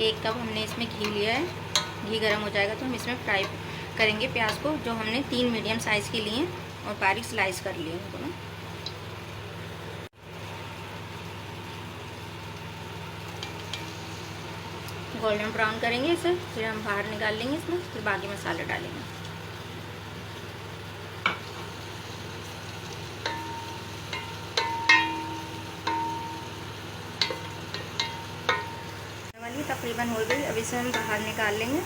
1 cup हमने इसमें घी लिया है। घी गर्म हो जाएगा तो हम इसमें फ्राई करेंगे प्याज को, जो हमने 3 मीडियम साइज़ के लिए और बारीक स्लाइस कर लिए उनको ना। गोल्डन ब्राउन करेंगे इसे, फिर हम बाहर निकाल लेंगे इसमें, फिर बाकी मसाले डालेंगे। वाली तकरीबन हो गई, अब इसे हम बाहर निकाल लेंगे।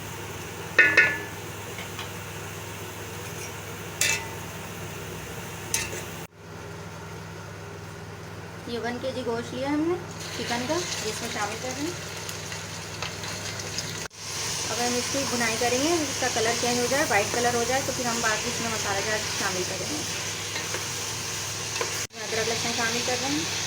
ये 1 kg गोश्त लिया हमने चिकन का, जिसमें शामिल कर रहे हैं। अगर हम इसकी बुनाई करेंगे, इसका कलर चेंज हो जाए, वाइट कलर हो जाए, तो फिर हम बाकी इसमें मसाला जार शामिल करेंगे। अदरक लहसुन शामिल कर रहे हैं।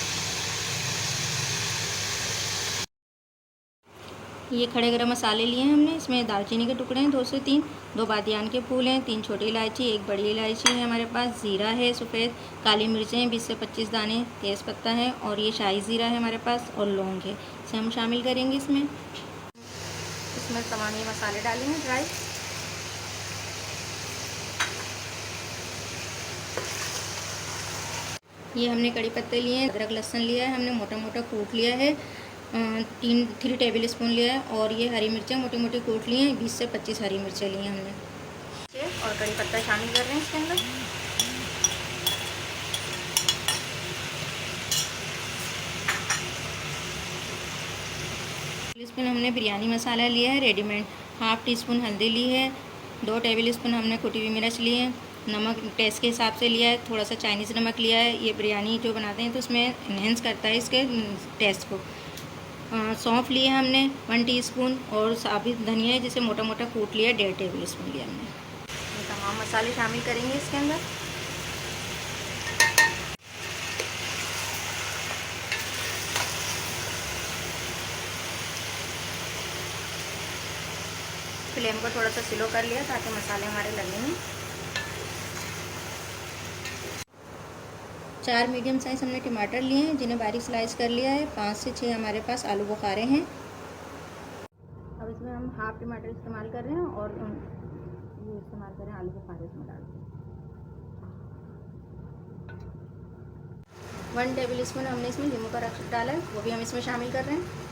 ये खड़े गरम मसाले लिए हैं हमने, इसमें दालचीनी के टुकड़े हैं 2 से 3, 2 बादियान के फूल हैं, 3 छोटी इलायची, 1 बड़ी इलायची है हमारे पास, ज़ीरा है सफ़ेद, काली मिर्चें 20 से 25 दाने, तेज़ पत्ता है, और ये शाही ज़ीरा है हमारे पास, और लौंग है। इसे हम शामिल करेंगे इसमें तमाम ये मसाले डालेंगे ड्राई। ये हमने कड़ी पत्ते लिए हैं, अदरक लहसुन लिया है हमने, मोटा मोटा कूट लिया है, 3 टेबल स्पून लिया है, और ये हरी मिर्चें मोटी मोटी कूट ली हैं, 20 से 25 हरी मिर्चें ली हैं हमने। और कड़ी पत्ता शामिल कर रहे हैं इसके अंदर। स्पून हमने बिरयानी मसाला लिया है रेडीमेड, 1/2 टीस्पून हल्दी ली है, 2 टेबल स्पून हमने कुटी हुई मिर्च ली है, नमक टेस्ट के हिसाब से लिया है, थोड़ा सा चाइनीज़ नमक लिया है। ये बिरयानी जो बनाते हैं तो उसमें इन्हेंस करता है इसके टेस्ट को। सौंफ लिए हमने 1 टीस्पून, और साबुत धनिया है जिसे मोटा मोटा कूट लिया 1.5 टेबल स्पून लिया हमने। ये तमाम मसाले शामिल करेंगे इसके अंदर। फ्लेम को थोड़ा सा स्लो कर लिया ताकि मसाले हमारे लगे नहीं। 4 मीडियम साइज़ हमने टमाटर लिए हैं जिन्हें बारीक स्लाइस कर लिया है, 5 से 6 हमारे पास आलू बुखारे हैं। अब इसमें हम 1/2 टमाटर इस्तेमाल कर रहे हैं, और ये इस्तेमाल कर रहे हैं आलू बुखारे इसमें डाल के। 1 टेबल स्पून हमने इसमें नींबू का रस डाला है, वो भी हम इसमें शामिल कर रहे हैं।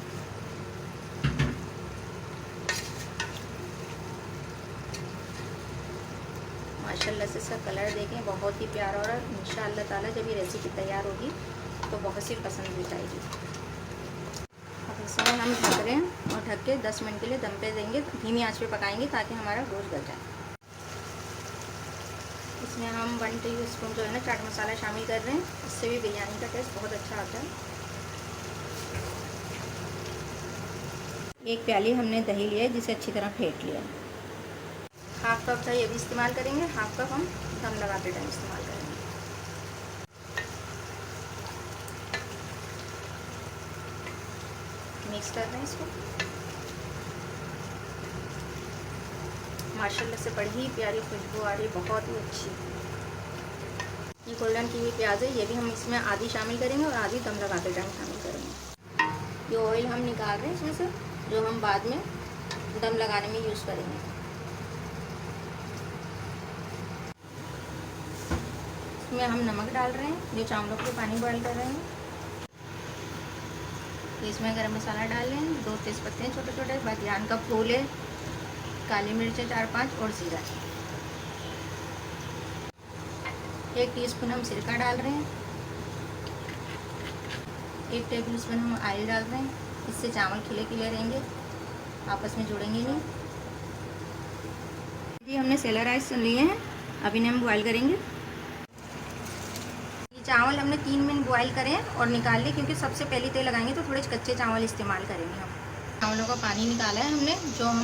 माशाल्लाह से इसका कलर देखें, बहुत ही प्यारा हो रहा है। इंशाअल्लाह ताला जब ये रेसिपी तैयार होगी तो बहुत सी पसंद भी आएगी। अब इसमें हम ढक रहे हैं, और ढक के 10 मिनट के लिए दम पे देंगे, धीमी आंच पे पकाएंगे ताकि हमारा गोश्त गल जाए। इसमें हम 1 टीस्पून जो है ना चाट मसाला शामिल कर रहे हैं, इससे भी बिरयानी का टेस्ट बहुत अच्छा आता है। 1 प्याली हमने दही लिया है जिसे अच्छी तरह फेंट लिया है। 1/2 कप दही अभी इस्तेमाल करेंगे, 1/2 कप हम दम लगाते टाइम इस्तेमाल करेंगे। मिक्स कर रहे हैं इसको। माशाल्लाह से बड़ी ही प्यारी खुशबू आ रही है, बहुत ही अच्छी। ये गोल्डन की हुई प्याज है, ये भी हम इसमें आधी शामिल करेंगे और आधी दम लगाते टाइम शामिल करेंगे। ये ऑयल हम निकाल रहे हैं इसमें से, जो हम बाद में दम लगाने में यूज़ करेंगे। इसमें हम नमक डाल रहे हैं, जो चावलों के पानी बॉयल कर रहे हैं। इसमें गरम मसाला डाल रहे हैं, 2 तेज़पत्ते हैं छोटे छोटे, बादियान का फूल है, काली मिर्चें 4-5, और ज़ीरा। 1 टीस्पून हम सिरका डाल रहे हैं, 1 टेबल स्पून हम ऑयल डाल रहे हैं। इससे चावल खिले खिले रहेंगे, आपस में जुड़ेंगे नहीं। ये हमने सेला राइस लिए हैं, अब इन्हें हम बॉयल करेंगे। चावल हमने 3 मिनट बॉयल करें और निकाल लिए, क्योंकि सबसे पहले तेल लगाएंगे तो थोड़े कच्चे चावल इस्तेमाल करेंगे हम। चावलों का पानी निकाला है हमने, जो हम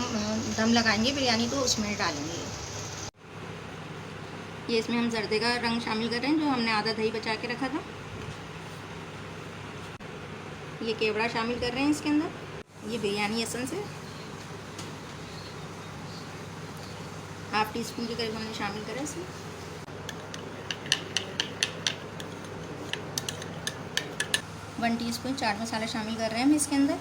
दम लगाएंगे बिरयानी तो उसमें डालेंगे। ये इसमें हम जर्दे का रंग शामिल कर रहे हैं, जो हमने आधा दही बचा के रखा था। ये केवड़ा शामिल कर रहे हैं इसके अंदर। ये बिरयानी एसेंस है, 1/2 टीस्पून के करीब हमने शामिल करा इसमें। वन टीस्पून चाट मसाला शामिल कर रहे हैं हम इसके अंदर।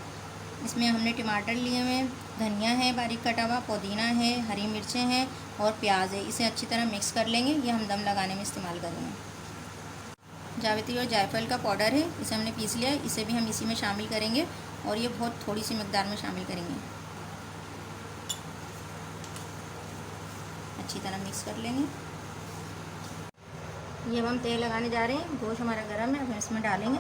इसमें हमने टमाटर लिए हुए हैं, धनिया है बारीक कटा हुआ, पुदीना है, हरी मिर्चें हैं और प्याज है। इसे अच्छी तरह मिक्स कर लेंगे। ये हम दम लगाने में इस्तेमाल करेंगे। जावित्री और जायफल का पाउडर है, इसे हमने पीस लिया है। इसे भी हम इसी में शामिल करेंगे और ये बहुत थोड़ी सी मिकदार में शामिल करेंगे। अच्छी तरह मिक्स कर लेंगे। ये अब हम तेल लगाने जा रहे हैं। गोश्त हमारा गर्म है, अब हम इसमें डालेंगे।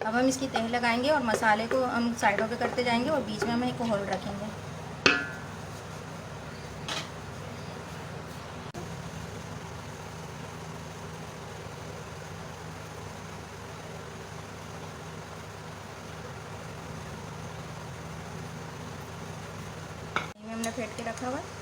अब हम इसकी तह लगाएंगे और मसाले को हम साइडों पे करते जाएंगे और बीच में हम एक होल रखेंगे। हमने फेंट के रखा हुआ है।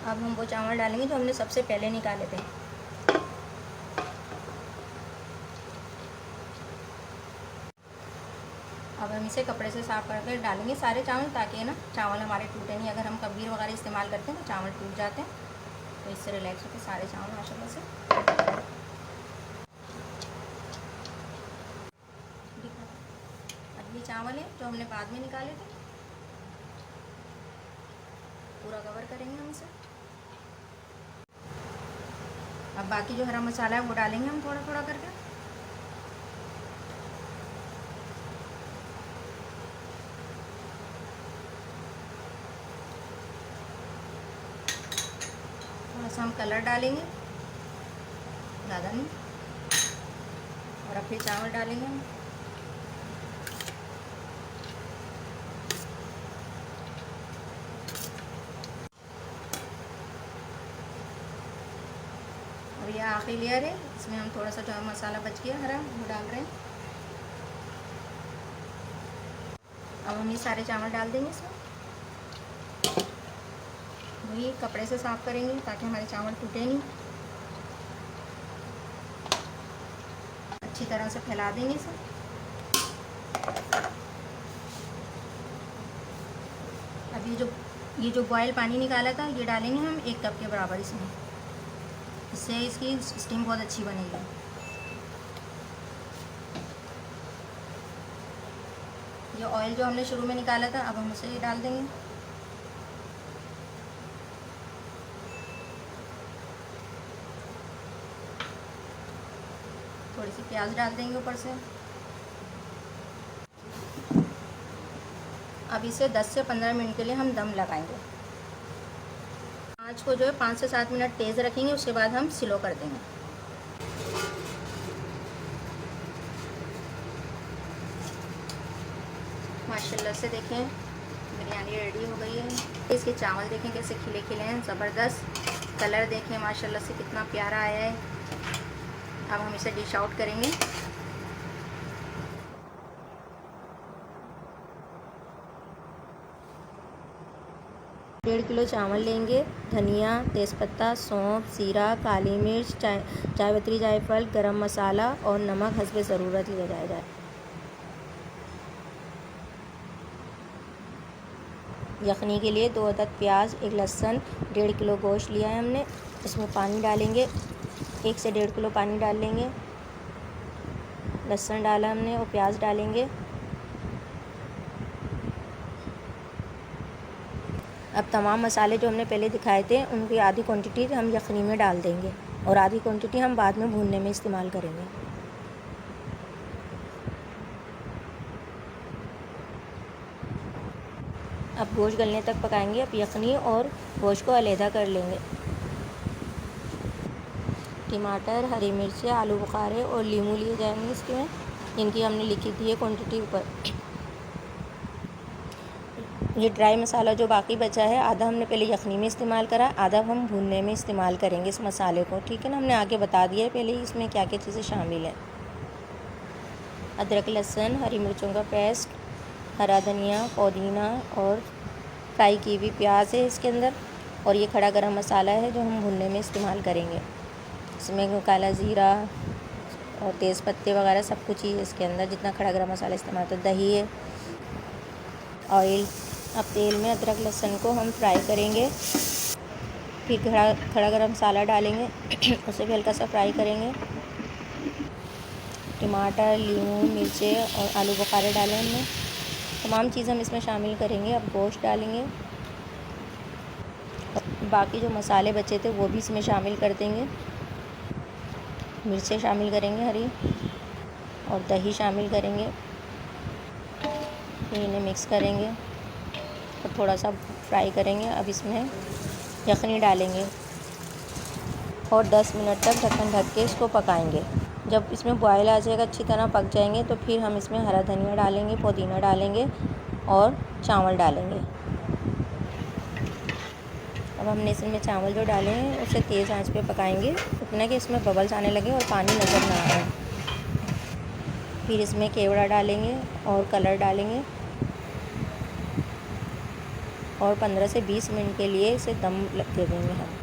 अब हम वो चावल डालेंगे जो हमने सबसे पहले निकाले थे। अब हम इसे कपड़े से साफ़ करके डालेंगे सारे चावल, ताकि ना चावल हमारे टूटे नहीं। अगर हम कबीर वगैरह इस्तेमाल करते हैं तो चावल टूट जाते हैं, तो इससे रिलैक्स होकर सारे चावल माशाल्लाह से। अब ये चावल है जो हमने बाद में निकाले थे, पूरा कवर करेंगे हम इसे। अब बाकी जो हरा मसाला है वो डालेंगे हम थोड़ा थोड़ा करके। थोड़ा सा हम कलर डालेंगे, ज़्यादा नहीं। और अब फिर चावल डालेंगे हम। और ये आखिरी लेयर है, इसमें हम थोड़ा सा जो मसाला बच गया हरा वो डाल रहे हैं। अब हम ये सारे चावल डाल देंगे इसमें। वही कपड़े से साफ़ करेंगे ताकि हमारे चावल टूटे नहीं। अच्छी तरह से फैला देंगे इसे। अब ये जो बॉयल पानी निकाला था ये डालेंगे हम 1 कप के बराबर इसमें। इससे इसकी स्टीम बहुत अच्छी बनेगी। ये ऑयल जो हमने शुरू में निकाला था अब हम उसे ये डाल देंगे। थोड़ी सी प्याज डाल देंगे ऊपर से। अब इसे 10 से 15 मिनट के लिए हम दम लगाएंगे। आँच को जो है 5 से 7 मिनट तेज़ रखेंगे, उसके बाद हम स्लो कर देंगे। माशाल्लाह से देखें बिरयानी रेडी हो गई है। इसके चावल देखें कैसे खिले खिले हैं, ज़बरदस्त। कलर देखें माशाल्लाह से कितना प्यारा आया है। अब हम इसे डिश आउट करेंगे। 1.5 किलो चावल लेंगे। धनिया, तेज़पत्ता, सौंफ, जीरा, काली मिर्च, जावित्री, जायफल, गरम मसाला और नमक हस्बे ज़रूरत लिया जाएगा। यखनी के लिए 2 अदद प्याज, 1 लहसुन, 1.5 किलो गोश्त लिया है हमने। इसमें पानी डालेंगे, 1 से 1.5 किलो पानी डाल लेंगे। लहसुन डाला हमने और प्याज डालेंगे। अब तमाम मसाले जो हमने पहले दिखाए थे उनकी आधी क्वांटिटी हम यखनी में डाल देंगे और आधी क्वांटिटी हम बाद में भूनने में इस्तेमाल करेंगे। अब गोश्त गलने तक पकाएंगे। अब यखनी और गोश्त को अलहदा कर लेंगे। टमाटर, हरी मिर्चें, आलू बुखारे और लीमू लिए जाएंगे इसमें, इनकी हमने लिखी थी ये क्वांटिटी ऊपर। ये ड्राई मसाला जो बाकी बचा है आधा हमने पहले यखनी में इस्तेमाल करा, आधा हम भूनने में इस्तेमाल करेंगे इस मसाले को, ठीक है ना। हमने आगे बता दिया है पहले इसमें क्या क्या चीज़ें शामिल है। अदरक, लहसुन, हरी मिर्चों का पेस्ट, हरा धनिया, पुदीना और फ्राई की हुई प्याज है इसके अंदर। और ये खड़ा गरम मसाला है जो हम भुनने में इस्तेमाल करेंगे। इसमें काला ज़ीरा, और तेज़ पत्ते वगैरह सब कुछ ही है इसके अंदर, जितना खड़ा गरम मसाला इस्तेमाल। तो दही है, ऑयल। अब तेल में अदरक लहसुन को हम फ्राई करेंगे, फिर खड़ा गरम मसाला डालेंगे उसे भी हल्का सा फ्राई करेंगे। टमाटर, नींबू, मिर्चें और आलू बुखारे डालें हमने, तमाम चीज़ हम इसमें शामिल करेंगे। अब गोश्त डालेंगे, बाकी जो मसाले बचे थे वो भी इसमें शामिल कर देंगे। मिर्चें शामिल करेंगे हरी, और दही शामिल करेंगे। फिर इन्हें मिक्स करेंगे और थोड़ा सा फ्राई करेंगे। अब इसमें यखनी डालेंगे और 10 मिनट तक ढक्कन ढक के इसको पकाएंगे। जब इसमें बॉयल आ जाएगा, अच्छी तरह पक जाएंगे, तो फिर हम इसमें हरा धनिया डालेंगे, पुदीना डालेंगे और चावल डालेंगे। अब हमने इसमें चावल जो डाले हैं उसे तेज़ आंच पे पकाएंगे, इतना कि इसमें बबल्स आने लगे और पानी नज़र ना आए। फिर इसमें केवड़ा डालेंगे और कलर डालेंगे और 15 से 20 मिनट के लिए इसे दम दे देंगे हम।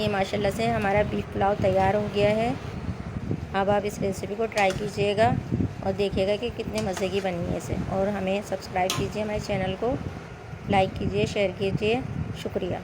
ये माशाल्लाह से हमारा बीफ पुलाव तैयार हो गया है। अब आप इस रेसिपी को ट्राई कीजिएगा और देखिएगा कि कितने मज़े की बनी है इसे। और हमें सब्सक्राइब कीजिए, हमारे चैनल को लाइक कीजिए, शेयर कीजिए। शुक्रिया।